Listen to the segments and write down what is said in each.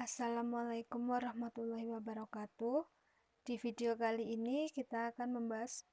Assalamualaikum warahmatullahi wabarakatuh. Di video kali ini kita akan membahas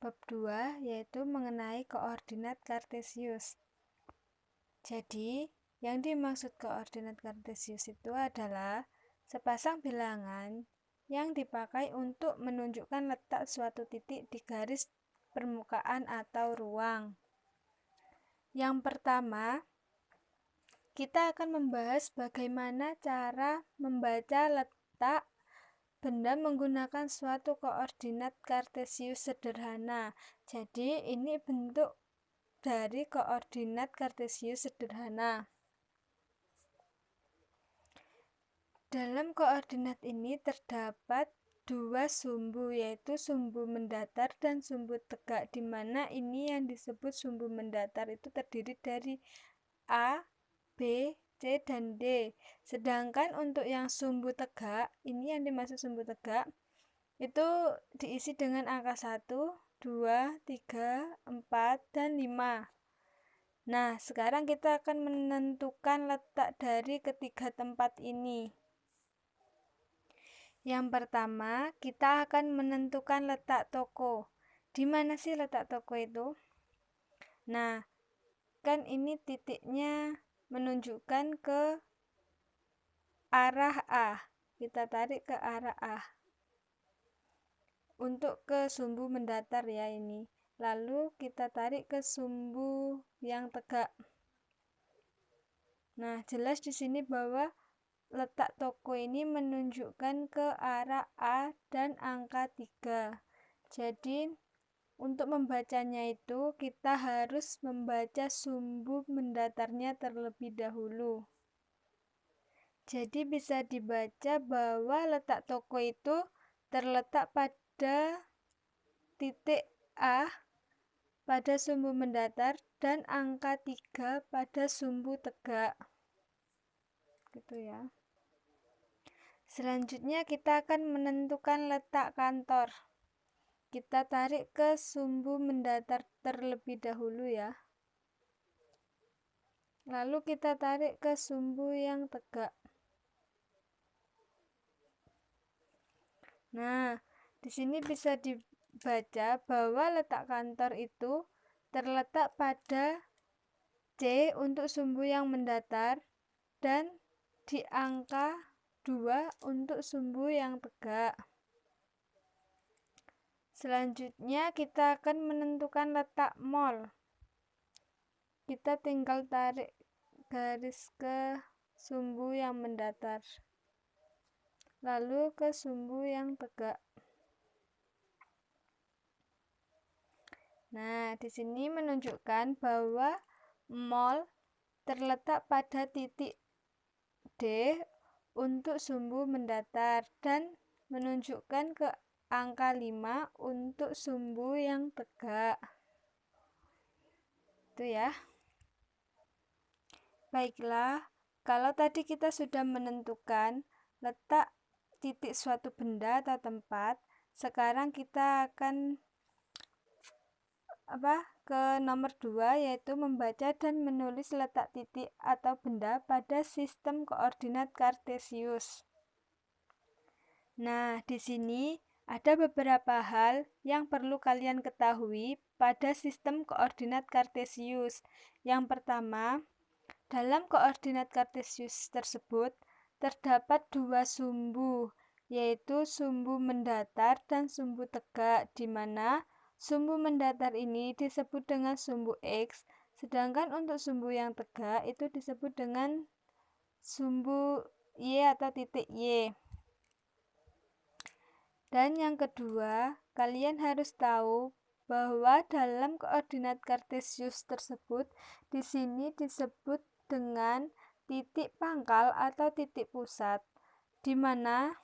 bab 2, yaitu mengenai koordinat kartesius. Jadi, yang dimaksud koordinat kartesius itu adalah sepasang bilangan yang dipakai untuk menunjukkan letak suatu titik di garis permukaan atau ruang. Yang pertama, kita akan membahas bagaimana cara membaca letak benda menggunakan suatu koordinat kartesius sederhana. Jadi, ini bentuk dari koordinat kartesius sederhana. Dalam koordinat ini terdapat dua sumbu, yaitu sumbu mendatar dan sumbu tegak, di mana ini yang disebut sumbu mendatar itu terdiri dari A, B, C, dan D. Sedangkan untuk yang sumbu tegak, ini yang dimaksud sumbu tegak, itu diisi dengan angka 1, 2, 3, 4, dan 5. Nah, sekarang kita akan menentukan letak dari ketiga tempat ini. Yang pertama, kita akan menentukan letak toko. Di mana sih letak toko itu? Nah, kan ini titiknya menunjukkan ke arah A. Kita tarik ke arah A. Untuk ke sumbu mendatar ya ini. Lalu kita tarik ke sumbu yang tegak. Nah, jelas di sini bahwa letak toko ini menunjukkan ke arah A dan angka 3. Jadi, untuk membacanya itu kita harus membaca sumbu mendatarnya terlebih dahulu. Jadi bisa dibaca bahwa letak toko itu terletak pada titik A pada sumbu mendatar dan angka 3 pada sumbu tegak. Gitu ya. Selanjutnya kita akan menentukan letak kantor. Kita tarik ke sumbu mendatar terlebih dahulu ya. Lalu kita tarik ke sumbu yang tegak. Nah, di sini bisa dibaca bahwa letak kantor itu terletak pada C untuk sumbu yang mendatar dan di angka 2 untuk sumbu yang tegak. Selanjutnya kita akan menentukan letak mall. Kita tinggal tarik garis ke sumbu yang mendatar, lalu ke sumbu yang tegak. Nah, di sini menunjukkan bahwa mall terletak pada titik D untuk sumbu mendatar dan menunjukkan ke angka 5 untuk sumbu yang tegak. Itu ya. Baiklah, kalau tadi kita sudah menentukan letak titik suatu benda atau tempat, sekarang kita akan ke nomor 2, yaitu membaca dan menulis letak titik atau benda pada sistem koordinat kartesius. Nah, di sini ada beberapa hal yang perlu kalian ketahui pada sistem koordinat kartesius. Yang pertama, dalam koordinat kartesius tersebut terdapat dua sumbu, yaitu sumbu mendatar dan sumbu tegak, di mana sumbu mendatar ini disebut dengan sumbu X, sedangkan untuk sumbu yang tegak itu disebut dengan sumbu Y atau titik Y. Dan yang kedua, kalian harus tahu bahwa dalam koordinat kartesius tersebut di sini disebut dengan titik pangkal atau titik pusat, di mana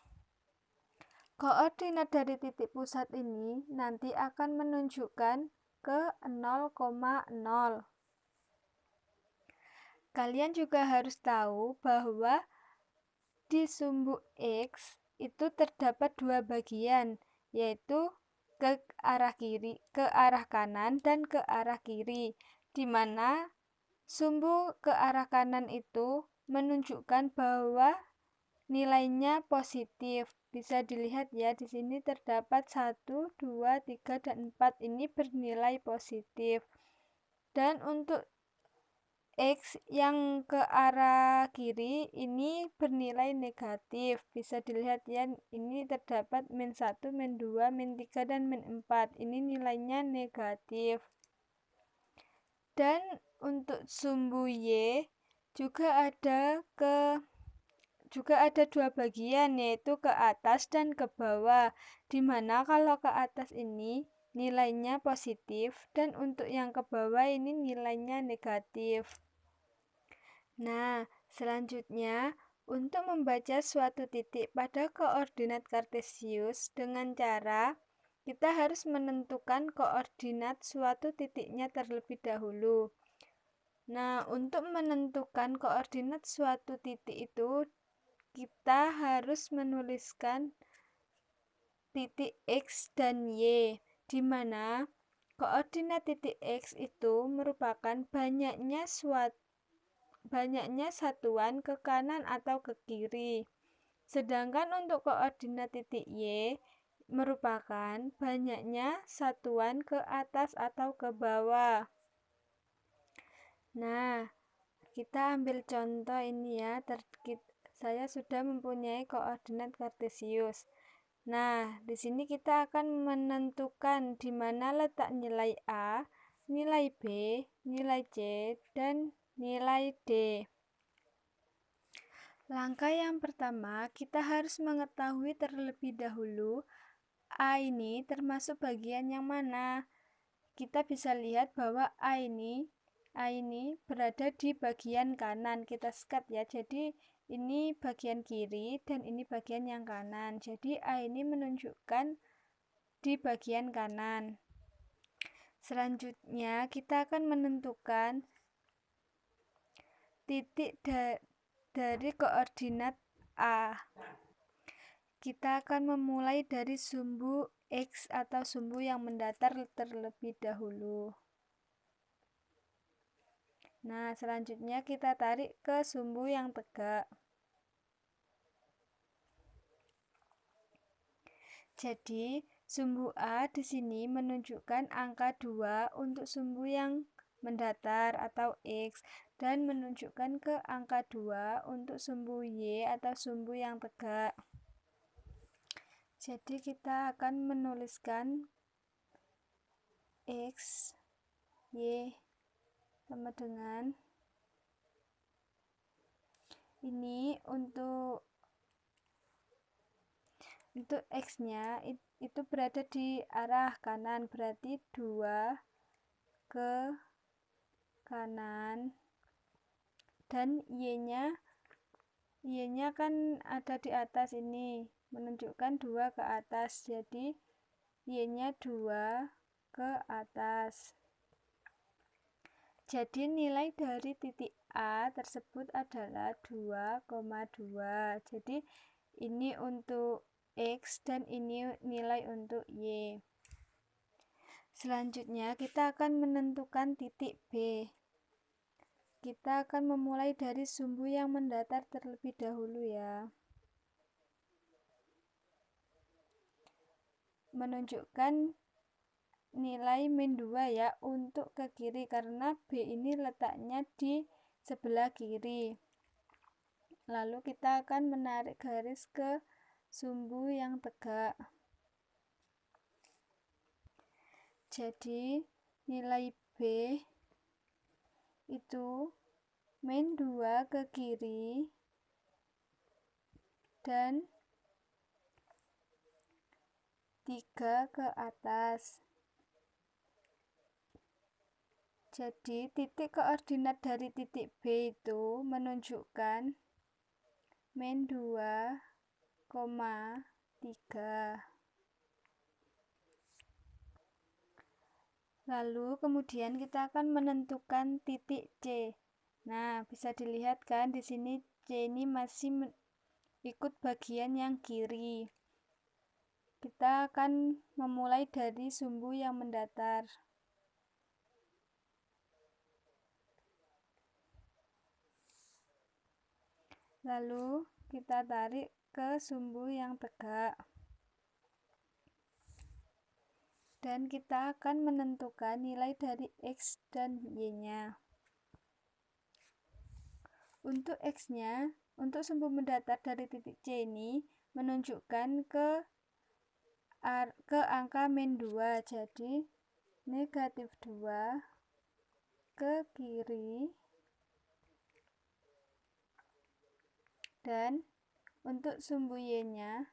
koordinat dari titik pusat ini nanti akan menunjukkan ke 0,0. Kalian juga harus tahu bahwa di sumbu X itu terdapat dua bagian, yaitu ke arah kiri, ke arah kanan dan ke arah kiri, di mana sumbu ke arah kanan itu menunjukkan bahwa nilainya positif. Bisa dilihat ya, di sini terdapat 1, 2, 3, dan 4 ini bernilai positif. Dan untuk X yang ke arah kiri ini bernilai negatif. Bisa dilihat ya, ini terdapat min 1, min 2, min 3, dan min 4. Ini nilainya negatif. Dan untuk sumbu Y juga ada dua bagian, yaitu ke atas dan ke bawah. Dimana kalau ke atas ini nilainya positif dan untuk yang ke bawah ini nilainya negatif. Nah, selanjutnya untuk membaca suatu titik pada koordinat kartesius dengan cara kita harus menentukan koordinat suatu titiknya terlebih dahulu. Nah, untuk menentukan koordinat suatu titik itu kita harus menuliskan titik X dan Y, di mana koordinat titik X itu merupakan banyaknya satuan ke kanan atau ke kiri. Sedangkan untuk koordinat titik Y merupakan banyaknya satuan ke atas atau ke bawah. Nah, kita ambil contoh ini ya. Saya sudah mempunyai koordinat kartesius. Nah, di sini kita akan menentukan di mana letak nilai A, nilai B, nilai C, dan nilai D. Langkah yang pertama, kita harus mengetahui terlebih dahulu A ini termasuk bagian yang mana. Kita bisa lihat bahwa A ini berada di bagian kanan. Kita sekat ya. Jadi ini bagian kiri dan ini bagian yang kanan. Jadi A ini menunjukkan di bagian kanan. Selanjutnya kita akan menentukan titik dari koordinat A. Kita akan memulai dari sumbu X atau sumbu yang mendatar terlebih dahulu. Nah, selanjutnya kita tarik ke sumbu yang tegak. Jadi, sumbu A di sini menunjukkan angka 2 untuk sumbu yang mendatar atau X dan menunjukkan ke angka 2 untuk sumbu Y atau sumbu yang tegak. Jadi, kita akan menuliskan X, Y sama dengan ini untuk X-nya itu berada di arah kanan, berarti 2 ke kanan, dan Y-nya kan ada di atas ini, menunjukkan 2 ke atas, jadi Y-nya 2 ke atas. Jadi nilai dari titik A tersebut adalah 2,2. Jadi ini untuk X dan ini nilai untuk Y. Selanjutnya kita akan menentukan titik B. Kita akan memulai dari sumbu yang mendatar terlebih dahulu ya. Menunjukkan nilai min 2 ya untuk ke kiri karena B ini letaknya di sebelah kiri. Lalu kita akan menarik garis ke sumbu yang tegak. Jadi nilai B itu min 2 ke kiri dan 3 ke atas. Jadi titik koordinat dari titik B itu menunjukkan min 2,3. Lalu kemudian kita akan menentukan titik C. Nah, bisa dilihat kan di sini C ini masih ikut bagian yang kiri. Kita akan memulai dari sumbu yang mendatar. Lalu kita tarik ke sumbu yang tegak. Dan kita akan menentukan nilai dari X dan Y-nya. Untuk X-nya, untuk sumbu mendatar dari titik C ini menunjukkan ke angka min 2, jadi negatif 2 ke kiri. Dan untuk sumbu Y-nya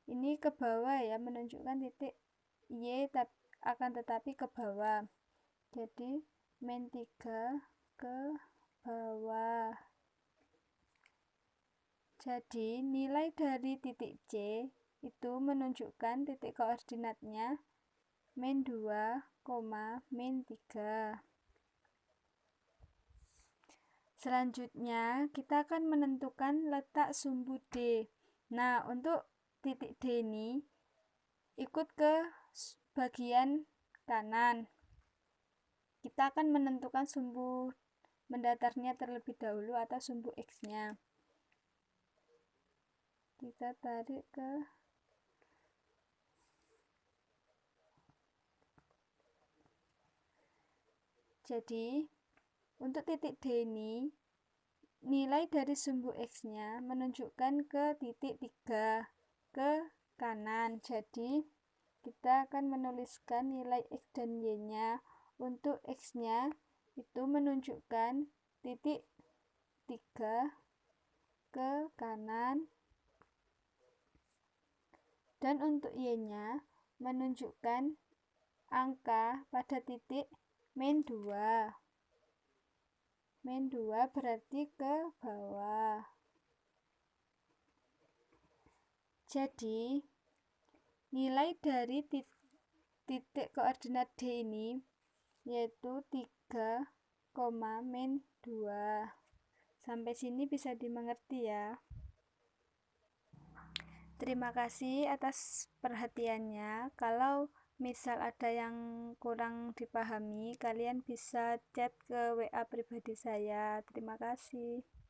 ini ke bawah ya, menunjukkan titik Y akan tetapi ke bawah, jadi min 3 ke bawah. Jadi nilai dari titik C itu menunjukkan titik koordinatnya min 2, min 3. Selanjutnya kita akan menentukan letak sumbu D. Nah, untuk titik D ini ikut ke bagian kanan. Kita akan menentukan sumbu mendatarnya terlebih dahulu atau sumbu X-nya. Kita tarik ke jadi untuk titik D ini nilai dari sumbu X-nya menunjukkan ke titik 3 ke kanan. Jadi kita akan menuliskan nilai X dan Y-nya. Untuk X-nya itu menunjukkan titik 3 ke kanan, dan untuk Y-nya menunjukkan angka pada titik min 2. Min 2 berarti ke bawah. Jadi nilai dari titik koordinat D ini yaitu 3, min 2. Sampai sini bisa dimengerti ya. Terima kasih atas perhatiannya. Kalau misal ada yang kurang dipahami, kalian bisa chat ke WA pribadi saya. Terima kasih.